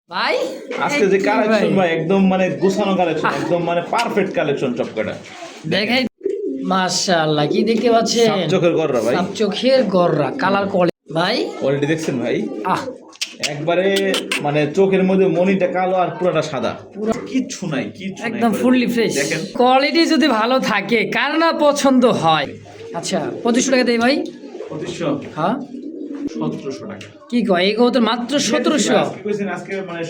ভাই আজকে যে কালেকশন ভাই একদম মানে গোছানো কালেকশন, একদম মানে পারফেক্ট কালেকশন সবকটা দেখাই। মাশাআল্লাহ, কি দেখতে পাচ্ছেন? সাপ চোখের গররা ভাই, সাপ চোখের গররা, কালার কোয়ালিটি ভাই। কোয়ালিটি দেখছেন ভাই? আহ একবারে মানে চোখের মধ্যে মনিটা কালো আর পুরোটা সাদা, পুরো কিচ্ছু নাই, কিচ্ছু নাই, একদম ফুললি ফ্রেশ। দেখেন কোয়ালিটি যদি ভালো থাকে কার না পছন্দ হয়। আচ্ছা 2500 টাকা দেই ভাই। 2500? হ্যাঁ 1700 টাকা। কি কয় এই কবুতর মাত্র 1700? আজকে কইছেন আজকে মানে।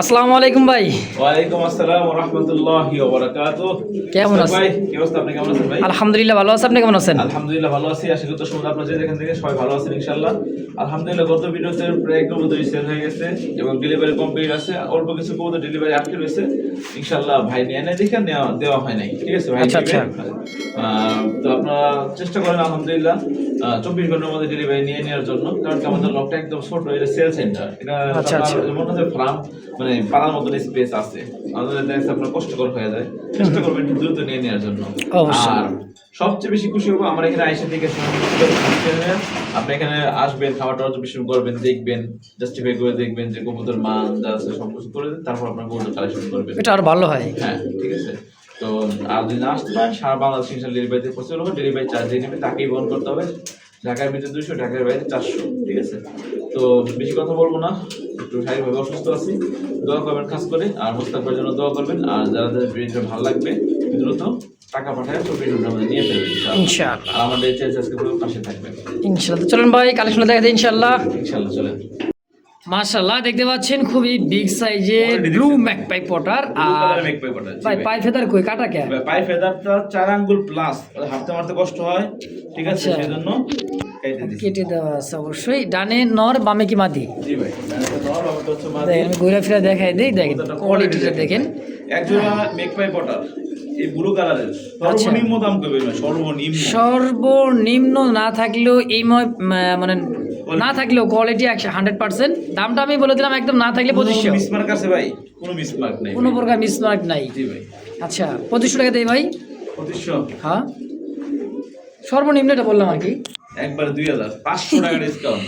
আসসালামু আলাইকুম ভাই। ওয়ালাইকুম আসসালাম ওয়া রাহমাতুল্লাহি ওয়া বারাকাতুহু। কেমন আছেন ভাই? কি অবস্থা, আপনি কেমন আছেন ভাই? আলহামদুলিল্লাহ ভালো আছি, আপনি কেমন আছেন? আলহামদুলিল্লাহ ভালো আছি, আশা করি সময় আপনারা যেখান থেকে সবাই ভালো আছেন ইনশাআল্লাহ। আলহামদুলিল্লাহ গত ভিডিওতে প্রায় কবুতর সেল হয়ে গেছে এবং ডেলিভারি কমপ্লিট আছে, অল্প কিছু কবুতর ডেলিভারি আটকে রয়েছে ইনশাআল্লাহ। ভাই নিয়ে এনে দেখে দেওয়া হয় নাই, ঠিক আছে ভাই? আচ্ছা আচ্ছা। তো আপনারা চেষ্টা করেন আলহামদুলিল্লাহ 24 ঘন্টার মধ্যে ডেলিভারি নিয়ে নেওয়ার জন্য, কারণ কি আমাদের লকটা একদম ছোট, এটা সেল সেন্টার, এটা আচ্ছা, আচ্ছা। মনে হচ্ছে ফার্ম, মানে পাড়ার মতন স্পেস আছে, আমাদের দেখতে আপনার কষ্টকর হয়ে যায়। চেষ্টা করবেন একটু দ্রুত নিয়ে নেওয়ার জন্য। অবশ্যই। আর সবচেয়ে বেশি খুশি হবো আমার এখানে আইসা থেকে আপনি এখানে আসবেন, খাবারটা অবজর্ভেশন করবেন, দেখবেন, জাস্টিফাই করে দেখবেন যে কবুতর মান যা আছে সব কিছু করে দেন, তারপর আপনার কবুতর কালেকশন করবেন, এটা আর ভালো হয়। হ্যাঁ ঠিক আছে। তো আর যদি না আসতে পারেন, সারা বাংলাদেশ ইনশাল্লাহ ডেলিভারিতে পৌঁছে দেবো, ডেলিভারি চার্জ দিয়ে নেবে, তাকেই বহন করতে হবে। ঢাকার ভিতরে 200, ঢাকার বাইরে 400, ঠিক আছে। তো বেশি কথা বলবো না, একটু শারীরিকভাবে অসুস্থ আছি, দোয়া করবেন খাস করে, আর মোস্তাকবার জন্য দোয়া করবেন। আর যারা যাদের ভিডিওটা ভালো লাগবে দ্রুত টাকা পাঠায় 24 ঘন্টার মধ্যে নিয়ে ফেলবেন ইনশাআল্লাহ। আর আমাদের চ্যানেল সাবস্ক্রাইব করে পাশে থাকবেন ইনশাআল্লাহ। তো চলুন ভাই কালেকশন দেখা যায় ইনশাআল্লাহ। ইনশাআল্লাহ। চলেন। মাশাআল্লাহ, দেখতে পাচ্ছেন খুবই বিগ সাইজের ব্লু ম্যাকপাই পটার। আর ভাই পাই ফেদার কই কাটা কে? পাই ফেদারটা 4 আঙ্গুল প্লাস, হাঁটতে মারতে কষ্ট হয়, ঠিক আছে, আচ্ছা। সেজন্য কেটে দেওয়া আছে অবশ্যই। ডানে নর, বামে কি মাদি? জি ভাই। দেখেন আমি ঘুরে ফিরে দেখাই দেই, দেখেন কোয়ালিটিটা দেখেন। একজোড়া মেকপাই পটার এই ব্লু কালারের সর্বনিম্ন দাম কবে না? সর্বনিম্ন না থাকলেও এই মানে না থাকলেও কোয়ালিটি 100%। দামটা আমি বলে দিলাম একদম না থাকলে 2500। মিসমার্ক আছে ভাই? কোনো মিসমার্ক নাই, কোনো প্রকার মিসমার্ক নাই। জি ভাই। আচ্ছা 2500 টাকা দেই ভাই। 2500? হ্যাঁ সর্বনিম্ন এটা বললাম আর কি। একবার 2500 টাকা ডিসকাউন্ট।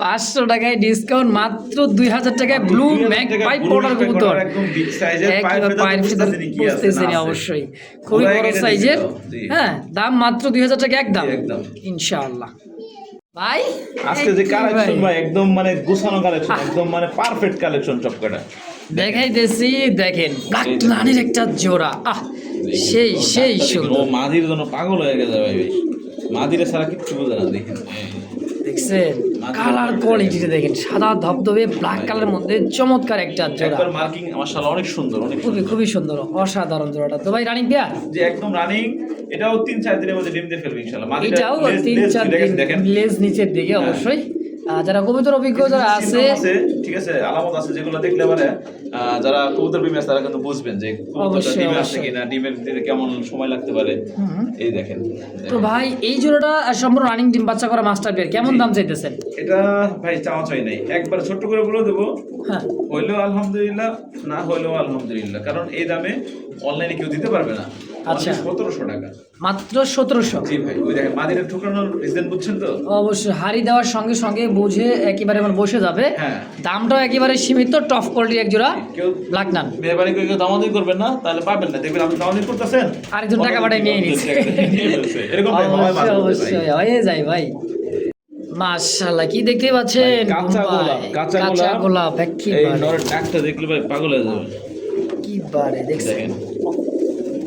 500 টাকায় ডিসকাউন্ট, মাত্র 2000 টাকায় ব্লু ম্যাকপাই পটার কবুতর। একদম বিগ সাইজের পাই ফেদার বুঝতেছেন অবশ্যই, খুবই বড় সাইজের। হ্যাঁ দাম মাত্র 2000 টাকা একদম একদম ইনশাআল্লাহ। ভাই আজকে যে কালেকশন ভাই একদম মানে গোছানো কালেকশন, একদম মানে পারফেক্ট কালেকশন সবকটা দেখাইতেছি, দেখেন ব্ল্যাক রানীর একটা জোড়া। সেই সেই ও সুন্দর। মাদির জন্য পাগল হয়ে গেছে ভাই, মাদিরে ছাড়া কিচ্ছু বোঝে না, দেখেন দেখছেন কালার কোয়ালিটিটা দেখেন, সাদা ধবধবে ব্ল্যাক কালারের মধ্যে চমৎকার একটা জোড়া। একবার মার্কিং মাশাআল্লাহ অনেক সুন্দর, অনেক খুবই খুবই সুন্দর, অসাধারণ জোড়াটা। তো ভাই রানিং পেয়া যে একদম রানিং, এটাও 3-4 দিনের মধ্যে ডিম দিয়ে ফেলবে ইনশাআল্লাহ। এটাও 3-4 দিন দেখেন লেজ নিচের দিকে অবশ্যই। যারা কবুতর অভিজ্ঞ যারা আছে, ঠিক আছে, আলামত আছে যেগুলো দেখলে পরে যারা কবুতর প্রেমী আছে তারা কিন্তু বুঝবেন যে কবুতরটা ডিমে আছে কিনা, ডিমের দিতে কেমন সময় লাগতে পারে। এই দেখেন। তো ভাই এই জোড়াটা সম্পূর্ণ রানিং ডিম বাচ্চা করা মাস্টার পেয়ার, কেমন দাম চাইতেছেন? এটা ভাই চাওয়া চাই নাই, একবার ছোট্ট করে বলে দেবো, হ্যাঁ হইলেও আলহামদুলিল্লাহ, না হইলেও আলহামদুলিল্লাহ, কারণ এই দামে অনলাইনে কেউ দিতে পারবে না। আচ্ছা 1700 টাকা মাত্র 1700? জি ভাই। ওই দেখেন মাদিরে ঠুকানোর রিজন বুঝছেন তো? অবশ্যই হাড়ি দেওয়ার সঙ্গে সঙ্গে বুঝে একেবারে মানে বসে যাবে। হ্যাঁ। দামটাও একেবারে সীমিত, টপ কোয়ালিটির এক জোড়া কেউ ব্ল্যাক নান। মেহরবানি করে কেউ দামাদামি করবেন না, তাহলে পাবেন না। দেখবেন আপনি দামাদামি করতেছেন, আরেকজন টাকা পাঠিয়ে নিয়ে নিচ্ছে। এরকম ভাই হয় মাঝে মধ্যে ভাই। অবশ্যই হয়ে যায় ভাই। মাশাআল্লাহ, কি দেখতে পাচ্ছেন? কাঁচা গোলাপ এই নরের ডাকটা দেখলে ভাই পাগল হয়ে যাবে। কি বারে দেখছেন,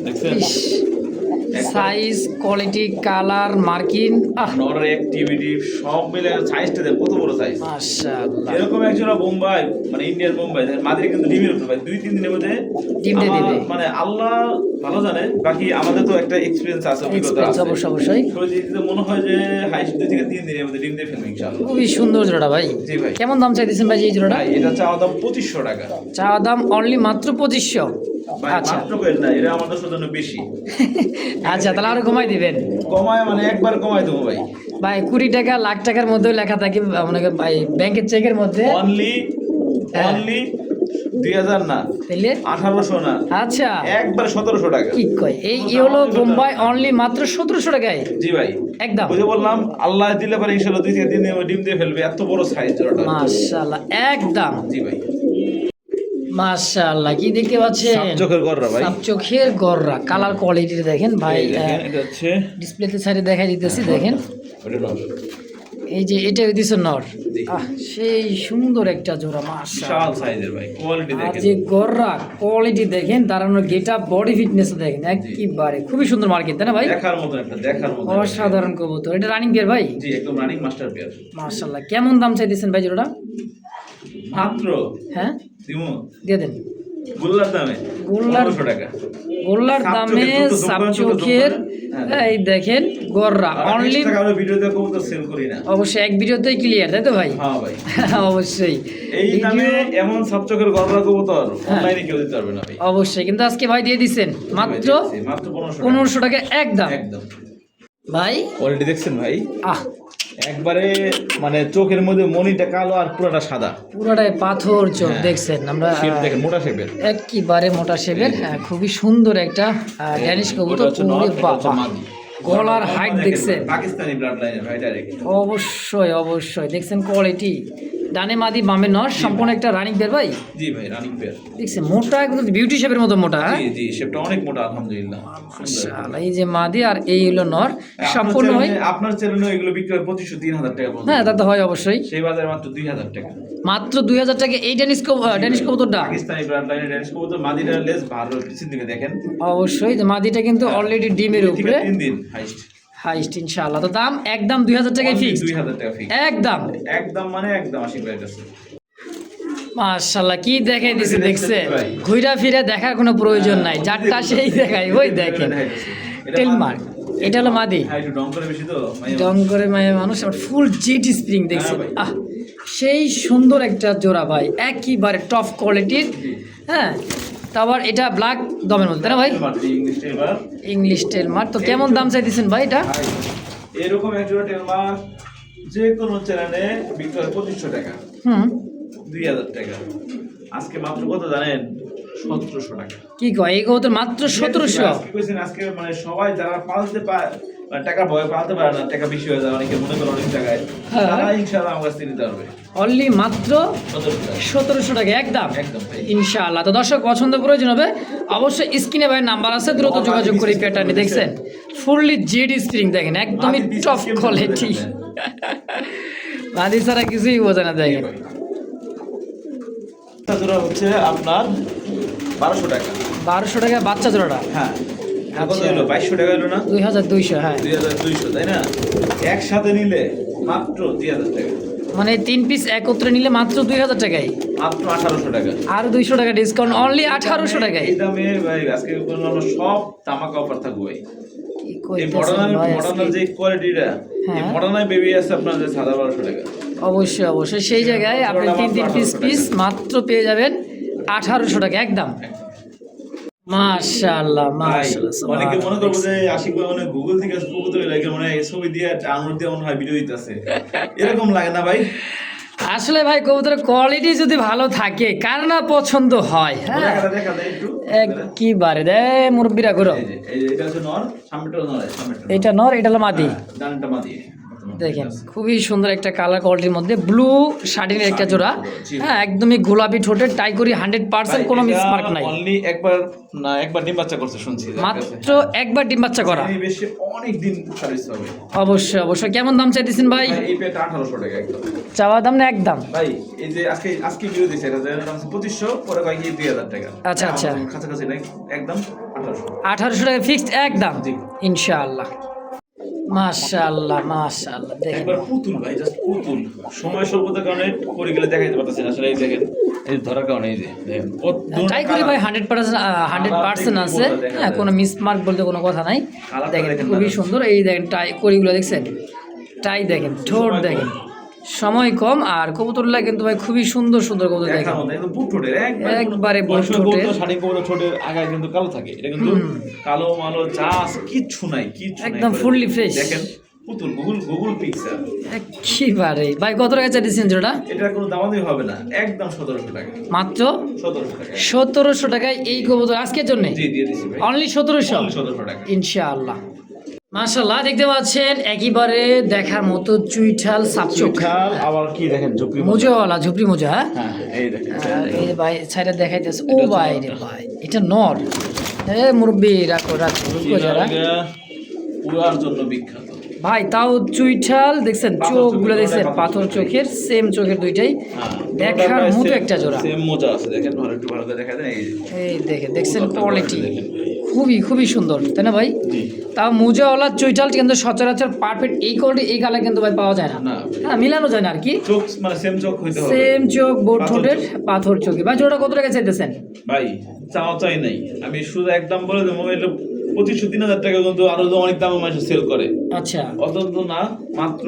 দেখছেন সাইজ, কোয়ালিটি, কালার, মার্কিং, নরের অ্যাক্টিভিটি সব মিলে সাইজটা দেখ কত বড় সাইজ। মাশাআল্লাহ এরকম একজোড়া বোম্বাই, মানে ইন্ডিয়ান বোম্বাই, মাদিরে কিন্তু ডিমের উপর ভাই 2-3 দিনের মধ্যে ডিম দিয়ে দিবে। মানে আল্লাহ ভালো জানে, বাকি আমাদের তো একটা এক্সপেরিয়েন্স আছে, অভিজ্ঞতা আছে অবশ্যই। তো মনে হয় যে হাইস্ট 2 থেকে 3 দিনের মধ্যে ডিম দিয়ে ফেলবে ইনশাআল্লাহ। খুবই সুন্দর জোড়াটা ভাই। জি ভাই। কেমন দাম চাইতেছেন ভাই এই জোড়াটা? ভাই এটা চাওয়া দাম 2500 টাকা। চাওয়া দাম অনলি মাত্র 2500? ভাই আচ্ছা মাত্র কইল না, এটা আমাদের জন্য বেশি। আচ্ছা তাহলে আরো কমাই দিবেন? কমায় মানে একবার কমাই দেবো ভাই। ভাই 20 টাকা লাখ টাকার মধ্যেও লেখা থাকে মানে ভাই ব্যাংকের চেকের মধ্যে। অনলি 2000 না, তাহলে 1800 না, আচ্ছা একবার 1700 টাকা। কি কয় এই হলো বোম্বাই অনলি মাত্র 1700 টাকায় জি ভাই, একদম। বুঝে বললাম আল্লাহ দিলে পারে ইনশাআল্লাহ 2 থেকে 3 দিনে ডিম দিয়ে ফেলবে, এত বড় সাইজ জোড়াটা। মাশাআল্লাহ একদম। জি ভাই, মাশাআল্লাহ কি দেখতে পাচ্ছেন, সাপ চোখের গররা ভাই, সাপ চোখের গররা। কালার কোয়ালিটি দেখেন ভাই, এই দেখেন, এটা হচ্ছে ডিসপ্লেতে সাইডে দেখাই দিতেছি দেখেন, ওটা নর, এই যে এটা হইতেছে নর। জি। সেই সুন্দর একটা জোড়া মাশাআল্লাহ, বিশাল সাইজের ভাই, কোয়ালিটি আর দেখেন। যে গররা কোয়ালিটি দেখেন, দাঁড়ানোর গেটআপ বডি ফিটনেস দেখেন একেবারে খুবই সুন্দর মার্কেট, তাই না ভাই? দেখার মতো একটা, দেখার মতো অসাধারণ কবুতর। এটা রানিং পেয়ার ভাই? জি, একদম রানিং মাস্টার পেয়ার। মাশাআল্লাহ কেমন দাম চাইতেছেন ভাই জোড়াটা? মাত্র হ্যাঁ দিমু দিয়ে দেন। গোল্লার দামে, গোল্লার 1500 টাকা। গোল্লার সাপ দামে চোখের, দ্রুত সাপ জমকানো, দ্রুত চোখের, জমকানো। এই দেখেন গররা আর অনলি। extra আমরা ভিডিওতে কবুতর সেল করি না। অবশ্যই এক ভিডিওতেই ক্লিয়ার, তাই তো ভাই? হ্যাঁ ভাই, অবশ্যই এই দামে ভিডিও- এমন সাপচকের গররা কবুতর অনলাইনে কেউ দিতে পারবে না ভাই। অবশ্যই, কিন্তু আজকে ভাই দিয়ে দিচ্ছেন মাত্র মাত্র 1500 1500 টাকা একদম। একদম। ভাই কোয়ালিটি দেখছেন ভাই, আহ একবারে মানে চোখের মধ্যে মনিটা কালো আর পুরোটা সাদা, পুরোটাই পাথর চোখ হ্যাঁ। দেখছেন আমরা, শেপ দেখেন, মোটা শেপের। একেবারে মোটা শেপের, খুবই সুন্দর একটা ড্যানিশ কবুতর। ওরে বাবা, গলার হাইট দেখছেন, পাকিস্তানি ব্লাড লাইনের ভাই, ডাইরেক্ট। অবশ্যই অবশ্যই দেখছেন কোয়ালিটি, ডানে মাদি বামে নর, সম্পূর্ণ একটা রানিং পেয়ার ভাই। জি ভাই, রানিং পেয়ার। দেখছেন মোটা একদম বিউটি শেপের মতো মোটা, হ্যাঁ? জি জি, শেপটা অনেক মোটা আলহামদুলিল্লাহ। মাশাআল্লাহ, এই যে মাদি আর এই হলো নর, সম্পূর্ণ হয়। আপনার চ্যানেলে এগুলো বিক্রি হয় 2500-3000 টাকা পর্যন্ত। হ্যাঁ তা তো হয় অবশ্যই। সেই বাজারে মাত্র 2000 টাকা। মাত্র 2000 টাকা এই ড্যানিশ কবুতরটা। পাকিস্তানি ব্লাড লাইনের ড্যানিশ কবুতর, মাদিটার লেজ ভালো, পিছন দিকে দেখেন। অবশ্যই যে মাদিটা কিন্তু অলরেডি ডিমের 2 থেকে উপরে 3 দিন হাইস্ট। হাইস্ট ইনশাআল্লাহ। তো দাম একদম 2000 টাকায় ফিক্স, 2000 টাকা ফিক্স একদম। একদম, মানে একদম আশিক ভাইয়ের কাছে। মাশাআল্লাহ কি দেখাই দিছে দেখছেন, ভাই। ঘুরা ফিরে দেখার কোনো প্রয়োজন নাই, যারটা সেই দেখাই, ওই দেখেন টেলমার্ক। এটা হলো মাদি, হ্যাঁ, একটু ডং করে বেশি তো মাইয়া ডং করে মায়ের মানুষ, আর ফুল জেড স্প্রিং দেখছেন। ভাই। আহ সেই সুন্দর একটা জোড়া ভাই, একেবারে টপ কোয়ালিটির। হ্যাঁ তারপর এটা ব্ল্যাক দমের মধ্যে, তাই না ভাই? মাত্র ইংলিশ টেলমার। ইংলিশ টেলমার্ক। তো কেমন দাম চাইতেছেন ভাই এটা? ভাই, এরকম একজোড়া টেলমার যে কোনো চ্যানেলে বিক্রি হয় 2500 টাকা, হুম 2000 টাকা। আজকে মাত্র কত জানেন? 1700 টাকা। কি কয় এই কবুতর মাত্র 1700? আজকে কইছেন, আজকে মানে সবাই যারা পালতে পারে, মানে টাকা ভয় পালতে পারে না, টাকা বেশি হয়ে যায়, অনেকে মনে করে অনেক জায়গায়, হ্যাঁ। তারা ইনশাআল্লাহ আমার কাছ থেকে নিতে পারবে অনলি মাত্র 1700 টাকা। 1700 টাকা একদম একদম ভাই। ইনশাআল্লাহ। তো দর্শক পছন্দ প্রয়োজন হবে অবশ্যই স্ক্রিনে ভাই নাম্বার আছে, দ্রুত যোগাযোগ করে প্যাটার্নটি দেখছেন ফুললি জেড স্প্রিং দেখেন, একদমই টপ কোয়ালিটি, মাদি ছাড়া কিছুই বোঝে না দেখেন। একটা জোড়া হচ্ছে আপনার 1200 টাকা। 1200 টাকা বাচ্চা জোড়াটা? হ্যাঁ, কত আচ্ছা। হলো? 2200 টাকা হলো না? 2200, হ্যাঁ 2200, তাই না? একসাথে নিলে মাত্র 3000 টাকা, মানে 3 পিস একত্রে নিলে মাত্র 2000 টাকায়, মাত্র 1800 টাকা। আর 200 টাকা ডিসকাউন্ট, অনলি 1800 টাকায়। এই দামে ভাই আজকে কোনো আমরা সব তামাক অফার থাকবো ভাই। কি এই কইতেছেন ভাই মডার্নাল আজকে? যে কোয়ালিটিটা, এই হ্যাঁ। মডার্নাল বেবি আছে আপনার যে 1200 টাকা। অবশ্যই অবশ্যই সেই জায়গায় আপনি তিন পিস মাত্র পেয়ে যাবেন 1800 টাকা একদম। মাশাআল্লাহ ভাই, মাশাআল্লাহ। অনেকে মনে করবো যে আশিক ভাই মানে গুগল থেকে কবুতর লাগে, মানে এই ছবি দিয়ে ডাউনলোড দিয়ে মনে হয় ভিডিও দিতেছে, এরকম লাগে না ভাই? আসলে ভাই কবুতরের কোয়ালিটি যদি ভালো থাকে কার না পছন্দ হয়, হ্যাঁ দেখা যায় একটু। একবারে দে মুরব্বিরা করো। এই যে এটা হচ্ছে নর, সামনেটা নর, সামনেটা এটা নর, এটা হলো মাদি। ডানটা মাদি। দেখেন খুবই সুন্দর একটা কালার কোয়ালিটির মধ্যে ব্লু শার্টিনের একটা জোড়া, হ্যাঁ একদমই গোলাপি ঠোঁটের, টাই করি 100% কোনো মিসমার্ক নাই। অনলি একবার ডিম বাচ্চা করছে শুনছি, মাত্র একবার ডিম বাচ্চা করা, এই বেশি অনেক দিন সার্ভিস হবে। অবশ্যই অবশ্যই। কেমন দাম চাইতেছেন ভাই? ভাই, এই পেটা 1800 টাকা একদম। চাওয়া দাম না একদম? ভাই এই যে আজকে ভিডিও দিছে, এটা দাম 2500, পরে কয় কি 2000 টাকা। আচ্ছা, আচ্ছা। কাছাকাছি নাই, একদম 1800। 1800 টাকা ফিক্সড একদম জি। ইনশাআল্লাহ। মাশাআল্লাহ মাশাআল্লাহ। দেখেন একবার পুতুল ভাই, জাস্ট পুতুল। সময় স্বল্পতার কারণে করে গেলে দেখাইতে পারতেছেন আসলে, এই দেখেন এই ধরার কারণে, এই যে দেখেন ট্রাই করি ভাই 100% আছে, হ্যাঁ কোনো মিসমার্ক বলতে কোনো কথা নাই। দেখেন খুবই সুন্দর, এই দেখেন টাই করিগুলো দেখছেন, টাই দেখেন, ঠোঁট দেখেন, সময় কম আর কবুতরগুলা কিন্তু ভাই খুবই সুন্দর সুন্দর কবুতর দেখেন, দেখার মতো একদম বুক ঠোঁটের, একবারে বুক অনেক সময় ঠোঁটের। কবুতর, শাড়ি কবুতর ঠোঁটের আগায় কিন্তু কালো থাকে, এটা কিন্তু কালো মালো চাষ কিচ্ছু নাই, কিচ্ছু নাই, একদম fully fresh। দেখেন পুতুল গুগল পিক্সেল। একেবারে ভাই কত টাকা চাইতেছেন জোড়া? এটা কোনো দামাদামি হবে না, একদম 1700 টাকা। মাত্র 1700 টাকা। 1700 টাকায় এই কবুতর আজকের জন্য জি দিয়ে দিছি ভাই। অনলি 1700 1700 টাকা। ইনশাআল্লাহ। মাশাআল্লাহ দেখতে পাচ্ছেন একেবারে দেখার মতো চুইঠাল সাপচোক আবার কি দেখেন ঝুপড়ি মোজাওয়ালা ঝুপড়ি মোজা। হ্যাঁ এই দেখেন আর এই যে ভাই সাইডে দেখাইতেছে ও ভাই রে ভাই এটা নর। এ মুরব্বি রাখো যারা পুরার জন্য বিখ্যাত ভাই, তাও চুইঠাল দেখছেন, চোখগুলো দেখছেন পাথর চোখের, সেম চোখের দুইটাই দেখার মতো একটা জোড়া। সেম মোজা আছে দেখেন, একটু ভালো করে দেখা দেন। এই দেখছেন কোয়ালিটি খুবই সুন্দর, তাই না ভাই? জি। তাও মোজাওয়ালা চুইঠাল কিন্তু সচরাচর পারফেক্ট এই কোয়ালিটি এই কালার কিন্তু ভাই পাওয়া যায় না। হ্যাঁ মিলানো যায় না আর কি। চোখ মানে সেম চোখ হইতে হবে, সেম চোখ, বোট ঠোঁটের, পাথর চোখে। ভাই জোড়া কত টাকা চাইতেছেন? ভাই চাই নাই, আমি শুধু একদম বলে দেবো, এটা 2500-3000 টাকা, কিন্তু আরো অনেক দামে মানুষ সেল করে। আচ্ছা অত না, মাত্র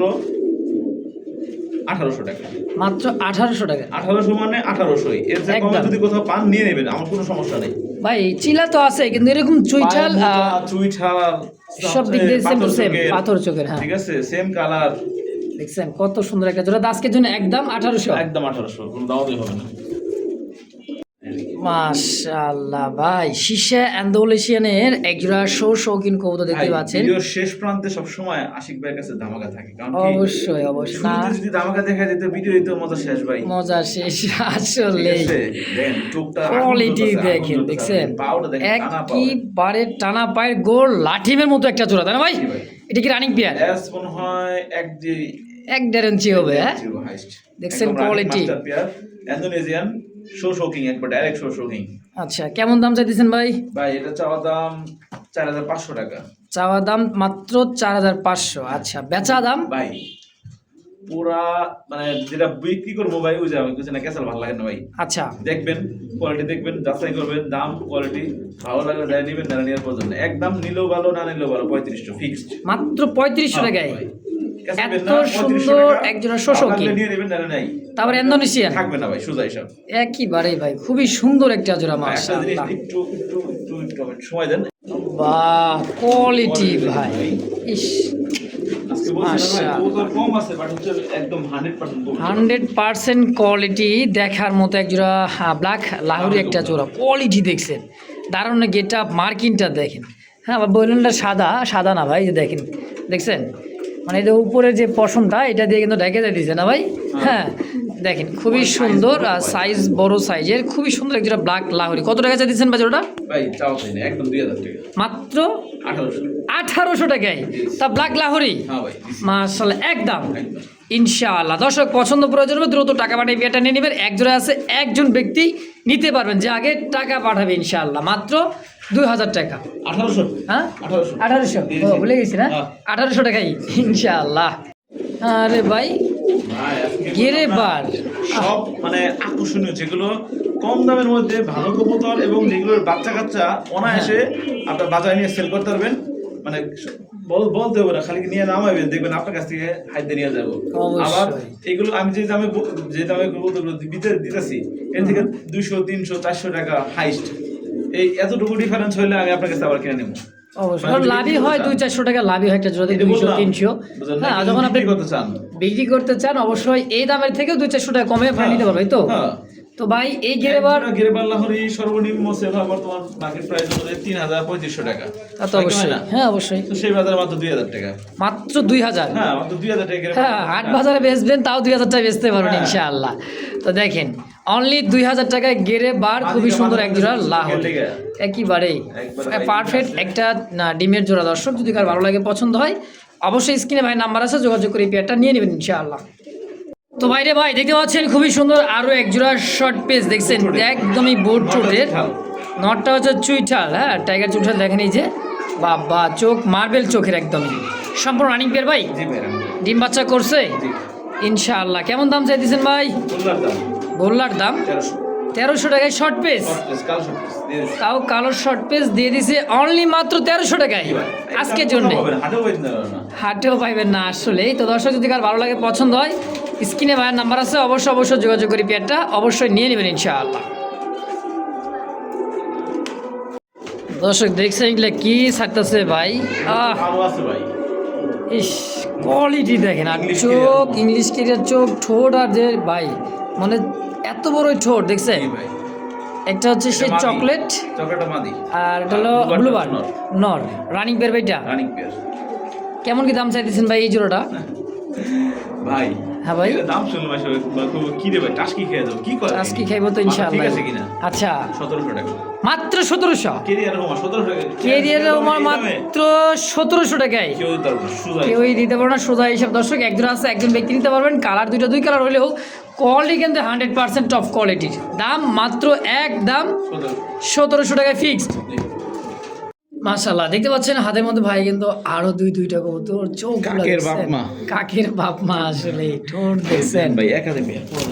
1800 টাকা। মাত্র 1800 টাকা। 1800 মানে 1800, এর চেয়ে কমে যদি কোথাও পান নিয়ে নেবেন, আমার কোনো সমস্যা নেই ভাই। চিলা তো আছে কিন্তু এরকম চুইঠাল সব দিক দিয়ে সেম টু সেম পাথর চোখের। হ্যাঁ ঠিক আছে, সেম কালার। দেখছেন কত সুন্দর একটা জোড়া। আজকের জন্য একদম 1800। একদম 1800, কোনো দামই হবে না। মাশাআল্লাহ ভাই, শীশা অ্যান্ডোলেশিয়ানের একজোড়া শৌখিন কবুতর দেখতে পাচ্ছেন। ভিডিওর শেষ প্রান্তে সব সময় আশিক ভাইয়ের কাছে ধামাকা থাকে, কারণ অবশ্যই না যদি ধামাকা দেখা যেত ভিডিও তো মজা শেষ ভাই, মজা শেষ আসলে। দেখেন টুকটা কোয়ালিটি দেখছেন, একেবারে টানা পায়ের গোল লাঠিমের মতো একটা জোড়া, তাই না ভাই? এটা কি রানিং পেয়ার? এস মনে হয় 1.5 ইঞ্চি হবে। হ্যাঁ দেখছেন কোয়ালিটি, ইন্দোনেশিয়ান শৌখিন, একবার ডাইরেক্ট শৌখিন। আচ্ছা কেমন দাম চাইতেছেন ভাই? ভাই এটা চাওয়া দাম 4500 টাকা। চাওয়া দাম মাত্র 4500। আচ্ছা বেচা দাম ভাই পুরা মানে যেটা বিক্রি করবো ভাই, ওই যে আমি কিছু না ক্যাসাল ভালো লাগে না ভাই। আচ্ছা দেখবেন কোয়ালিটি, দেখবেন যাচাই করবেন, দাম কোয়ালিটি ভালো লাগলে যাই নেবেন, না নেওয়ার প্রয়োজন নেই। একদম নিলেও ভালো, না নিলেও ভালো, 3500 ফিক্সড। মাত্র 3500 টাকায় এত সুন্দর একজোড়া শৌখিন, তারপর ইন্দোনেশিয়ান থাকবে না ভাই, সোজা হিসাব একেবারে ভাই খুবই সুন্দর একটা জোড়া। মাশাআল্লাহ একটু সময় দেন। বাহ কোয়ালিটি ভাই, ইস 100% কোয়ালিটি দেখার মতো একজোড়া ব্ল্যাক লাহোরি একটা জোড়া। কোয়ালিটি দেখছেন, দারুণ গেট আপ, মার্কিংটা দেখেন। হ্যাঁ বলুনটা সাদা না ভাই, যে দেখছেন মানে এটা উপরের যে পশমটা এটা দিয়ে কিন্তু ঢেকে দিয়েছে না ভাই? হ্যাঁ দেখেন খুবই সুন্দর, সাইজ বড় সাইজের, খুবই সুন্দর একজোড়া ব্ল্যাক লাহোরি। কত টাকা চাইছেন ভাই জোড়াটা? একদম 2000 টাকা, মাত্র 1800 টাকায়। তা ব্ল্যাক লাহোরি মাশাআল্লাহ একদম ইনশাআল্লাহ। দর্শক পছন্দ প্রয়োজন হবে দ্রুত টাকা পাঠিয়ে বিয়েটা নিয়ে নেবেন। এক জোড়া আছে, একজন ব্যক্তি নিতে পারবেন যে আগে টাকা পাঠাবে ইনশাআল্লাহ। মাত্র 2000 টাকা। 1800? হ্যাঁ 1800 ভুলে গেছি না, 1800 টাকাই ইনশাআল্লাহ। আরে ভাই গেরে বার সব মানে আকর্ষণীয়, যেগুলো কম দামের মধ্যে ভালো কবুতর, এবং যেগুলোর বাচ্চা কাচ্চা অনায়াসে আপনার বাজারে নিয়ে সেল করতে পারবেন। মানে বলতে হবে না, খালি নিয়ে নামাবেন, দেখবেন আপনার কাছ থেকে হাইতে নিয়ে যাবো। আবার এগুলো আমি যে দামে কবুতরগুলো দিতেছি, এর থেকে 200, 300, 400 টাকা হাইস্ট। এই এতটুকু ডিফারেন্স হইলে আমি আপনার কাছে আবার কিনে নেবো। অবশ্যই লাভই হয়, 200-400 টাকা লাভই হয় একটা জোড়াতে, 200-300। হ্যাঁ যখন আপনি বিক্রি করতে চান অবশ্যই এই দামের থেকেও 200-400 টাকা কমে আপনি নিতে পারবেন। তো ভাই এই গেরেবার লাহোরি সর্বনিম্ন সেল হয় বর্তমান মার্কেট প্রাইস অনুযায়ী 3500 টাকা। তা তো অবশ্যই, হ্যাঁ অবশ্যই। তো সেই বাজারে মাত্র 2000 টাকা, মাত্র 2000। হ্যাঁ মাত্র 2000 টাকা। হ্যাঁ হাট বাজারে বেচবেন তাও 2000 টাকা বেচতে পারবেন ইনশাআল্লাহ। তো দেখেন অনলি 2000 টাকায় গেরে বার, খুবই সুন্দর এক জোড়া লাহোরি, একেবারেই পারফেক্ট একটা ডিমের জোড়া। দর্শক যদি কার ভালো লাগে, পছন্দ হয়, অবশ্যই স্ক্রিনে ভাই নাম্বার আছে, যোগাযোগ করে পেয়ারটা নিয়ে নেবেন ইনশাআল্লাহ। তো ভাই রে ভাই দেখতে পাচ্ছেন খুবই সুন্দর আরো এক জোড়া শর্ট পেস, দেখছেন একদমই বোর্ড চোটের। নটটা হচ্ছে চুইঠাল, হ্যাঁ টাইগার চুইঠাল দেখেন, এই যে বাবা চোখ মার্বেল চোখের, একদমই সম্পূর্ণ রানিং পেয়ার ভাই। ডিম বাচ্চা করছে ইনশাআল্লাহ। কেমন দাম চাইতেছেন ভাই? গোল্লার দাম 1300 টাকায় শর্ট পেস, তাও কালো শর্ট পেস দিয়ে দিছে অনলি মাত্র 1300 টাকায় আজকের জন্য। হাটেও পাইবেন না আসলে। তো দর্শক যদি কার ভালো লাগে, পছন্দ হয়, স্ক্রিনে ভাইয়ের নাম্বার আছে, অবশ্যই যোগাযোগ করি, পেয়ারটা অবশ্যই নিয়ে নেবেন ইনশাআল্লাহ। দর্শক দেখছেন এগুলো কি ছাড়তেছে ভাই, ইস কোয়ালিটি দেখেন আর English চোখ ইংলিশ কেরিয়ার চোখ ঠোঁট আর যে ভাই মানে এত বড় ঠোঁট দেখছেন এই ভাই একটা হচ্ছে এটা সেই মাদি। চকলেট চকলেটটা মাদি আর এটা হলো আর ব্লু blue বার bird নর রানিং পেয়ার ভাইটা রানিং পেয়ার কেমন কি দাম চাইতেছেন ভাই এই জোড়াটা ভাই হ্যাঁ ভাই। এটা দাম শুনলাম আসলে কি রে ভাই টাস্কি খেয়ে যাও কি করে আজকে খাইবো তো ঠিক ইনশাআল্লাহ আছে কিনা আচ্ছা 1700 টাকা মাত্র 1700 কেরিয়ার হোমা 1700 টাকা কেরিয়ারের আমার মাত্র 1700 টাকায় কেউ দিতে পারবে না, সুজাই কেউই দিতে পারবে না সোজা হিসাব দর্শক একজন আছে একজন ব্যক্তি নিতে পারবেন কালার দুই কালার হলেও কোয়ালিটি কিন্তু 100% টপ কোয়ালিটির দাম মাত্র একদম 1700 টাকায় ফিক্সড মাশাআল্লাহ দেখতে পাচ্ছেন হাতের মধ্যে ভাই কিন্তু আরো দুইটা কবুতর চোখ কাকের বাপ মা। কাকের বাপ মা আসলে ঠোঁট দেখছেন ভাই এক হাতে পেয়ে ভাই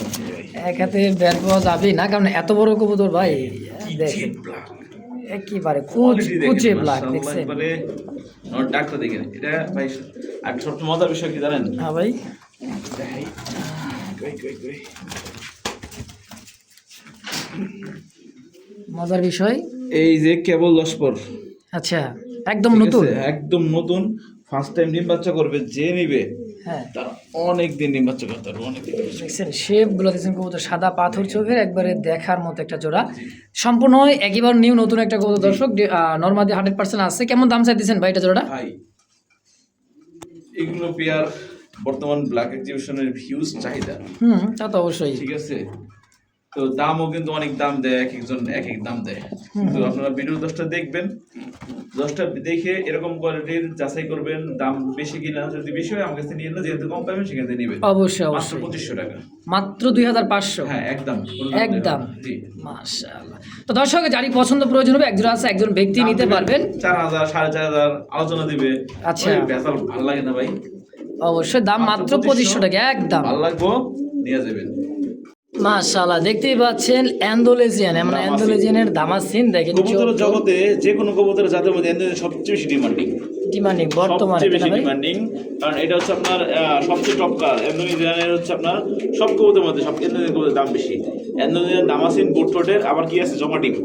এক হাতে ব্যাট পাওয়া যাবে না কারণ এত বড় কবুতর ভাই দেখেন একেবারে কুচে ব্ল্যাক দেখছেন মানে ডাক্তার দেখেন এটা ভাই আর সবচেয়ে মজার বিষয় কি জানেন হ্যাঁ ভাই কই মজার বিষয় এই যে কেবল 10 পর আচ্ছা একদম ঠিক নতুন আছে? একদম নতুন ফার্স্ট টাইম ডিম বাচ্চা করবে যে নিবে হ্যাঁ তার অনেক দিন ডিম বাচ্চা করতে পারবে অনেক দিন দেখছেন শেপ গুলো দেখছেন কবুতর সাদা পাথর চোখের একবারে দেখার মতো একটা জোড়া সম্পূর্ণ একেবারে নিউ নতুন একটা কবুতর দর্শক নরমালি 100% আছে কেমন দাম চাইতেছেন ভাই এটা জোড়াটা ভাই এগুলো পেয়ার বর্তমান ব্ল্যাক এক্সিবিশনের হিউজ চাহিদা তা তো অবশ্যই ঠিক আছে তো দামও কিন্তু অনেক দাম দেয় এক একজন এক এক দাম দেয় কিন্তু আপনারা ভিডিও 10টা দেখবেন 10টা দেখে এরকম কোয়ালিটির যাচাই করবেন দাম বেশি কিনা যদি বেশি হয় আমার কাছে নিয়ে না যেহেতু কম পাবেন সেখান থেকে নেবেন অবশ্যই মাত্র অবশ্যই 2500 টাকা মাত্র 2500 হ্যাঁ একদম একদম জি মাশাআল্লাহ তো দর্শক যারই পছন্দ প্রয়োজন হবে একজন আছে একজন ব্যক্তি নিতে পারবেন 4000 4500 আলোচনা দিবে আচ্ছা। ওই বেতাল ভালো লাগে না ভাই অবশ্যই দাম মাত্র 2500 টাকা একদম ভালো লাগবো নিয়ে যাবেন মাশাআল্লাহ দেখতেই পাচ্ছেন অ্যান্ডোলেজিয়ান আমরা অ্যান্ডোলেজিয়ানের দামাসিন দেখেন কবুতরের জগতে যে কোনো কবুতরের জাতের মধ্যে এন্ডোনেশিয়া সবচেয়ে বেশি ডিমান্ডিং ডিমান্ডিং বর্তমানে সবচেয়ে বেশি তাই না ভাই? ডিমান্ডিং কারণ এটা হচ্ছে আপনার সবচেয়ে টপ কার ইন্দোনেশিয়ানের হচ্ছে আপনার সব কবুতরের মধ্যে সব ইন্দোনেশিয়ান কবুতরের দাম বেশি ইন্দোনেশিয়ান দামাসিন বুটফোটের আবার কি আছে জমা ডিম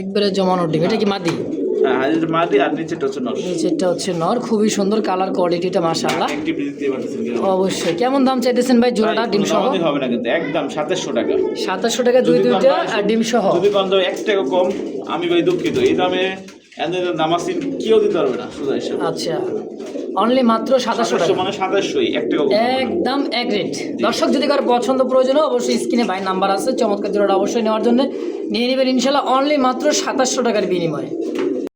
একবারে জমানো ডিম এটা কি মাদি হ্যাঁ হাজির মাটি আর নিচেটা হচ্ছে নর নিচেরটা হচ্ছে নর খুবই সুন্দর কালার কোয়ালিটিটা মাশাআল্লাহ একটি দিতে পারতেছেন কি অবশ্যই কেমন দাম চাইতেছেন ভাই জোড়াটা ডিম সহ হবে না কিন্তু একদম 2700 টাকা 2700 টাকা যদি দুইটা কোন আর ডিম সহ যদি কোন 1 টাকা কম আমি ভাই দুঃখিত এই দামে ইন্দোনেশিয়ান দামাসিন কেউ দিতে পারবে না সুদা হিসাব আচ্ছা অনলি মাত্র 2700 টাকা মানে 2700 1 টাকা কম একদম এক রেট দর্শক যদি কারো পছন্দ প্রয়োজন হয় অবশ্যই স্ক্রিনে ভাই নাম্বার আছে চমৎকার জোড়াটা অবশ্যই নেওয়ার জন্য নিয়ে নেবেন ইনশাল্লাহ অনলি মাত্র 2700 টাকার বিনিময়ে